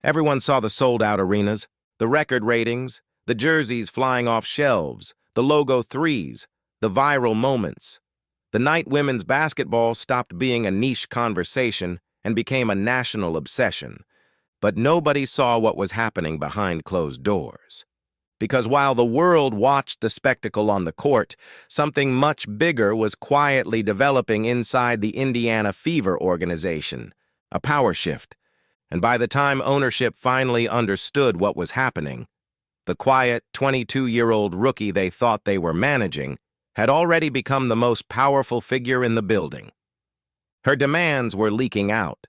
Everyone saw the sold-out arenas, the record ratings, the jerseys flying off shelves, the logo threes, the viral moments. The night women's basketball stopped being a niche conversation and became a national obsession. But nobody saw what was happening behind closed doors. Because while the world watched the spectacle on the court, something much bigger was quietly developing inside the Indiana Fever organization, a power shift. And by the time ownership finally understood what was happening, the quiet 22-year-old rookie they thought they were managing had already become the most powerful figure in the building. Her demands were leaking out,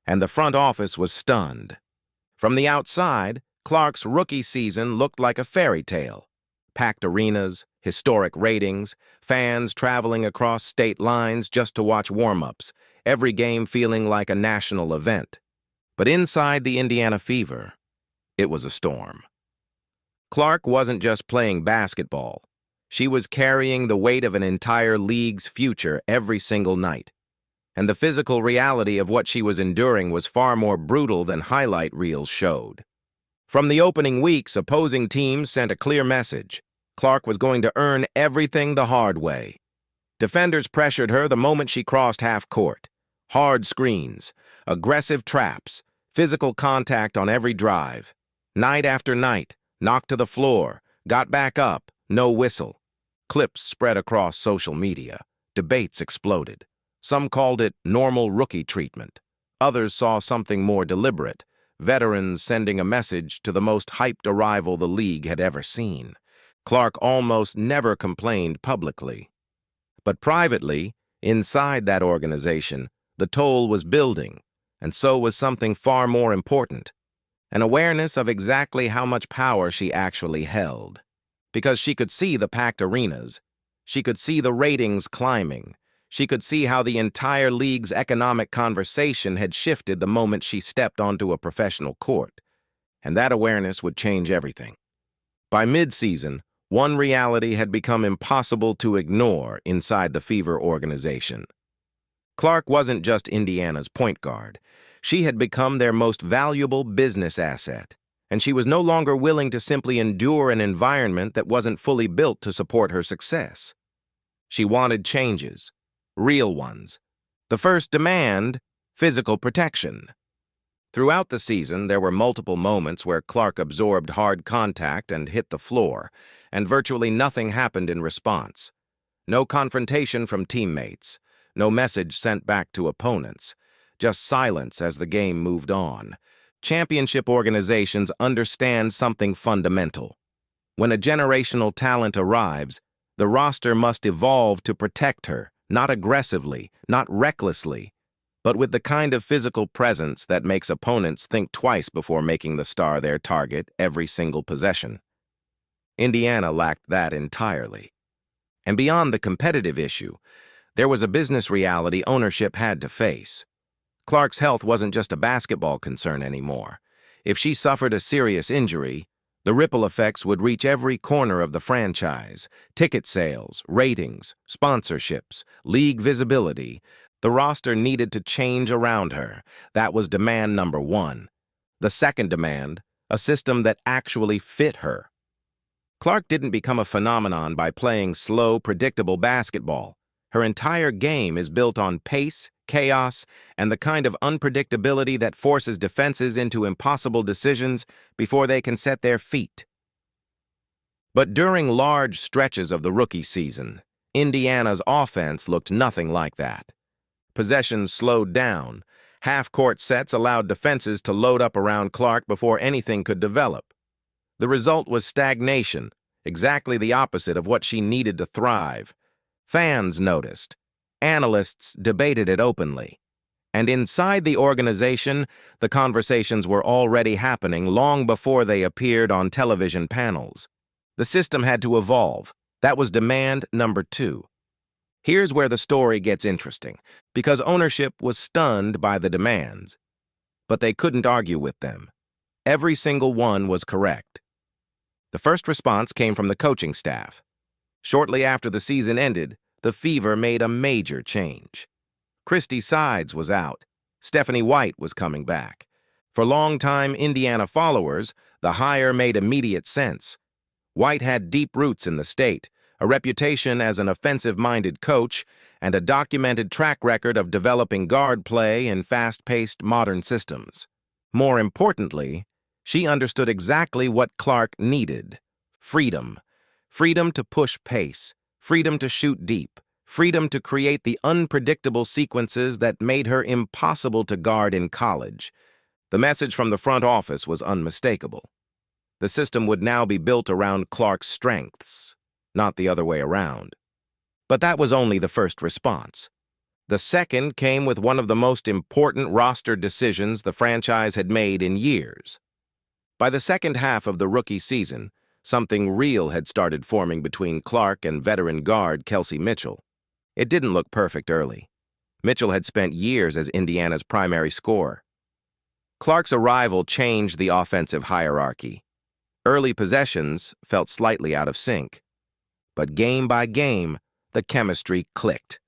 and the front office was stunned. From the outside, Clark's rookie season looked like a fairy tale. Packed arenas, historic ratings, fans traveling across state lines just to watch warm-ups, every game feeling like a national event. But inside the Indiana Fever, it was a storm. Clark wasn't just playing basketball. She was carrying the weight of an entire league's future every single night. And the physical reality of what she was enduring was far more brutal than highlight reels showed. From the opening weeks, opposing teams sent a clear message. Clark was going to earn everything the hard way. Defenders pressured her the moment she crossed half court. Hard screens, aggressive traps, physical contact on every drive. Night after night, knocked to the floor, got back up, no whistle. Clips spread across social media. Debates exploded. Some called it normal rookie treatment. Others saw something more deliberate. Veterans sending a message to the most hyped arrival the league had ever seen. Clark almost never complained publicly. But privately, inside that organization, the toll was building, and so was something far more important, an awareness of exactly how much power she actually held. Because she could see the packed arenas, she could see the ratings climbing, she could see how the entire league's economic conversation had shifted the moment she stepped onto a professional court, and that awareness would change everything. By mid-season, one reality had become impossible to ignore inside the Fever organization. Clark wasn't just Indiana's point guard. She had become their most valuable business asset, and she was no longer willing to simply endure an environment that wasn't fully built to support her success. She wanted changes. Real ones. The first demand, physical protection. Throughout the season, there were multiple moments where Clark absorbed hard contact and hit the floor, and virtually nothing happened in response. No confrontation from teammates, no message sent back to opponents, just silence as the game moved on. Championship organizations understand something fundamental. When a generational talent arrives, the roster must evolve to protect her. Not aggressively, not recklessly, but with the kind of physical presence that makes opponents think twice before making the star their target every single possession. Indiana lacked that entirely. And beyond the competitive issue, there was a business reality ownership had to face. Clark's health wasn't just a basketball concern anymore. If she suffered a serious injury, the ripple effects would reach every corner of the franchise. Ticket sales, ratings, sponsorships, league visibility. The roster needed to change around her. That was demand number one. The second demand, a system that actually fit her. Clark didn't become a phenomenon by playing slow, predictable basketball. Her entire game is built on pace, chaos, and the kind of unpredictability that forces defenses into impossible decisions before they can set their feet. But during large stretches of the rookie season, Indiana's offense looked nothing like that. Possessions slowed down. Half-court sets allowed defenses to load up around Clark before anything could develop. The result was stagnation, exactly the opposite of what she needed to thrive. Fans noticed. Analysts debated it openly. And inside the organization, the conversations were already happening long before they appeared on television panels. The system had to evolve. That was demand number two. Here's where the story gets interesting, because ownership was stunned by the demands. But they couldn't argue with them. Every single one was correct. The first response came from the coaching staff. Shortly after the season ended, the Fever made a major change. Christy Sides was out. Stephanie White was coming back. For longtime Indiana followers, the hire made immediate sense. White had deep roots in the state, a reputation as an offensive-minded coach, and a documented track record of developing guard play in fast-paced modern systems. More importantly, she understood exactly what Clark needed: freedom. Freedom to push pace, freedom to shoot deep, freedom to create the unpredictable sequences that made her impossible to guard in college. The message from the front office was unmistakable. The system would now be built around Clark's strengths, not the other way around. But that was only the first response. The second came with one of the most important roster decisions the franchise had made in years. By the second half of the rookie season, something real had started forming between Clark and veteran guard Kelsey Mitchell. It didn't look perfect early. Mitchell had spent years as Indiana's primary scorer. Clark's arrival changed the offensive hierarchy. Early possessions felt slightly out of sync. But game by game, the chemistry clicked.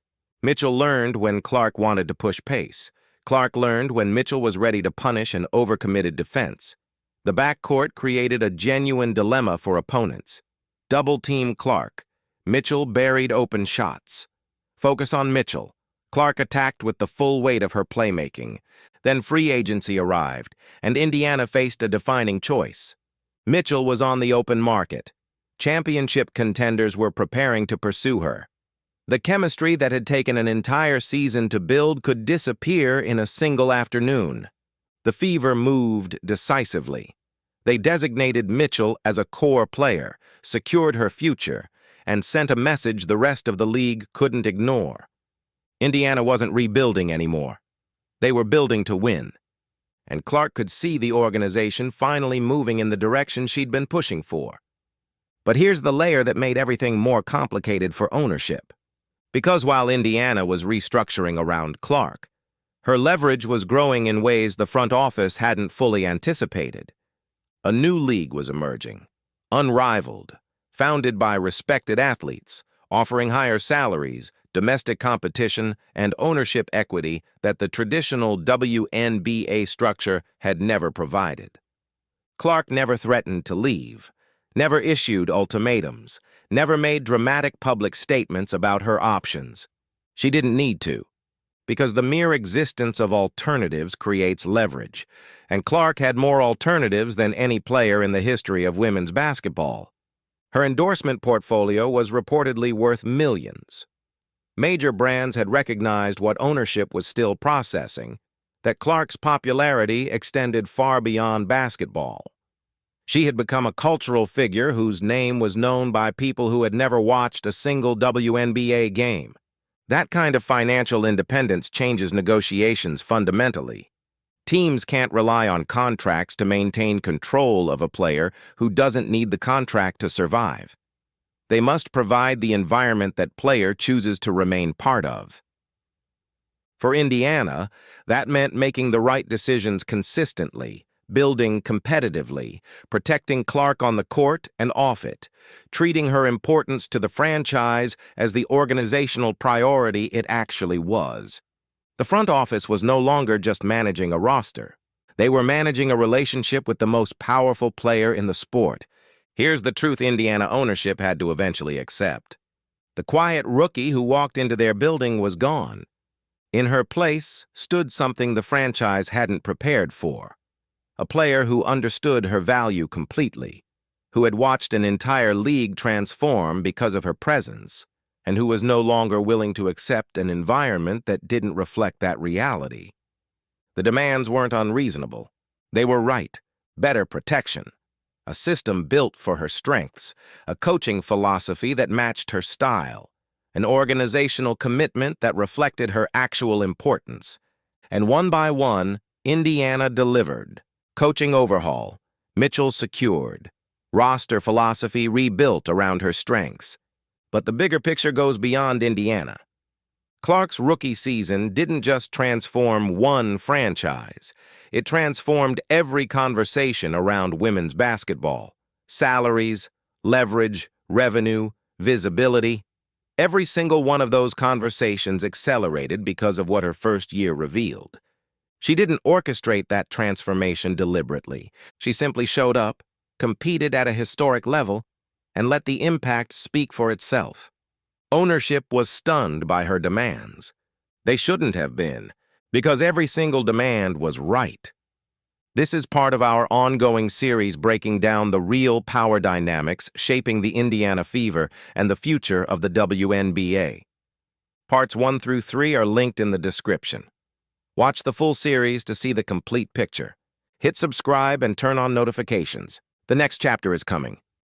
Mitchell learned when Clark wanted to push pace. Clark learned when Mitchell was ready to punish an overcommitted defense. The backcourt created a genuine dilemma for opponents. Double-team Clark. Mitchell buried open shots. Focus on Mitchell. Clark attacked with the full weight of her playmaking. Then free agency arrived, and Indiana faced a defining choice. Mitchell was on the open market. Championship contenders were preparing to pursue her. The chemistry that had taken an entire season to build could disappear in a single afternoon. The Fever moved decisively. They designated Mitchell as a core player, secured her future, and sent a message the rest of the league couldn't ignore. Indiana wasn't rebuilding anymore. They were building to win. And Clark could see the organization finally moving in the direction she'd been pushing for. But here's the layer that made everything more complicated for ownership. Because while Indiana was restructuring around Clark, her leverage was growing in ways the front office hadn't fully anticipated. A new league was emerging, unrivaled, founded by respected athletes, offering higher salaries, domestic competition, and ownership equity that the traditional WNBA structure had never provided. Clark never threatened to leave, never issued ultimatums, never made dramatic public statements about her options. She didn't need to, because the mere existence of alternatives creates leverage, and Clark had more alternatives than any player in the history of women's basketball. Her endorsement portfolio was reportedly worth millions. Major brands had recognized what ownership was still processing, that Clark's popularity extended far beyond basketball. She had become a cultural figure whose name was known by people who had never watched a single WNBA game. That kind of financial independence changes negotiations fundamentally. Teams can't rely on contracts to maintain control of a player who doesn't need the contract to survive. They must provide the environment that player chooses to remain part of. For Indiana, that meant making the right decisions consistently, building competitively, protecting Clark on the court and off it, treating her importance to the franchise as the organizational priority it actually was. The front office was no longer just managing a roster. They were managing a relationship with the most powerful player in the sport. Here's the truth Indiana ownership had to eventually accept. The quiet rookie who walked into their building was gone. In her place stood something the franchise hadn't prepared for. A player who understood her value completely, who had watched an entire league transform because of her presence, and who was no longer willing to accept an environment that didn't reflect that reality. The demands weren't unreasonable. They were right. Better protection. A system built for her strengths, a coaching philosophy that matched her style, an organizational commitment that reflected her actual importance. And one by one, Indiana delivered. Coaching overhaul, Mitchell secured. Roster philosophy rebuilt around her strengths. But the bigger picture goes beyond Indiana. Clark's rookie season didn't just transform one franchise. It transformed every conversation around women's basketball. Salaries, leverage, revenue, visibility. Every single one of those conversations accelerated because of what her first year revealed. She didn't orchestrate that transformation deliberately. She simply showed up, competed at a historic level, and let the impact speak for itself. Ownership was stunned by her demands. They shouldn't have been, because every single demand was right. This is part of our ongoing series breaking down the real power dynamics shaping the Indiana Fever and the future of the WNBA. Parts 1 through 3 are linked in the description. Watch the full series to see the complete picture. Hit subscribe and turn on notifications. The next chapter is coming.